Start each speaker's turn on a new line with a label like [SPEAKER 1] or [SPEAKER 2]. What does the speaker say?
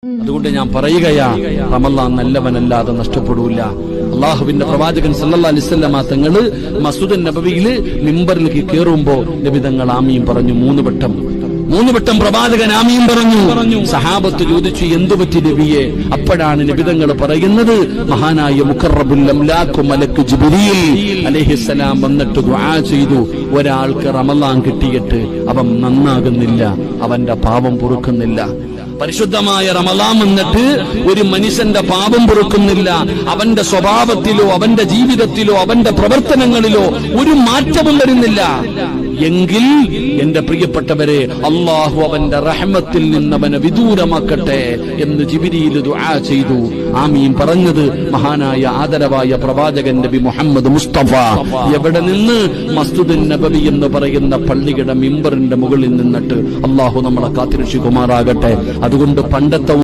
[SPEAKER 1] അതുകൊണ്ട് ഞാൻ പറയുകയാ, റമളാൻ നല്ലവനല്ലാതെ നഷ്ടപ്പെടൂല. അള്ളാഹുവിന്റെ പ്രവാചകൻ സല്ലല്ലാഹു അലൈഹി വസല്ലമ തങ്ങള് മസ്ജിദുൻ നബവിയില് മിമ്പറിലേക്ക് കയറുമ്പോ നബി തങ്ങൾ ആമീൻ പറഞ്ഞു. മൂന്ന് വട്ടം പ്രവാചകൻ ആമീൻ പറഞ്ഞു. സഹാബത്ത് ചോദിച്ചു, എന്തു പറ്റി നബിയെ? അപ്പോഴാണ് നബിതങ്ങൾ പറയുന്നത്, മഹാനായ മുഖറബുൽ അംലാഖ് മലക്ക് ജിബ്രീൽ അലൈഹിസ്സലാം വന്നിട്ട് ദുആ ചെയ്തു, ഒരാൾക്ക് റമളാൻ കിട്ടിയിട്ട് അവൻ നന്നാകുന്നില്ല, അവന്റെ പാപം പൊറുക്കുന്നില്ല. പരിശുദ്ധമായ റമളാൻ വന്നിട്ട് ഒരു മനുഷ്യന്റെ പാപം പൊറുക്കുന്നില്ല, അവന്റെ സ്വഭാവത്തിലോ അവന്റെ ജീവിതത്തിലോ അവന്റെ പ്രവർത്തനങ്ങളിലോ ഒരു മാറ്റവും വരുന്നില്ല എങ്കിൽ എന്റെ പ്രിയപ്പെട്ടവരെ, അള്ളാഹു അവന്റെ റഹ്മത്തിൽ നിന്ന് അവനെ വിദൂരമാക്കട്ടെ എന്ന് ജിബ്രീൽ ദുആ ചെയ്തു. ആമീൻ പറഞ്ഞത് മഹാനായ ആദരവായ പ്രവാചകൻ നബി മുഹമ്മദ് മുസ്തഫ. എവിടെ നിന്ന്? മസ്ജിദുൻ നബവി എന്ന് പറയുന്ന പള്ളിയുടെ മിമ്പറിന്റെ മുകളിൽ നിന്നിട്ട്. അള്ളാഹു നമ്മളെ കാത്തിരക്ഷിക്കുമാറാകട്ടെ. അതുകൊണ്ട് പണ്ടത്തെ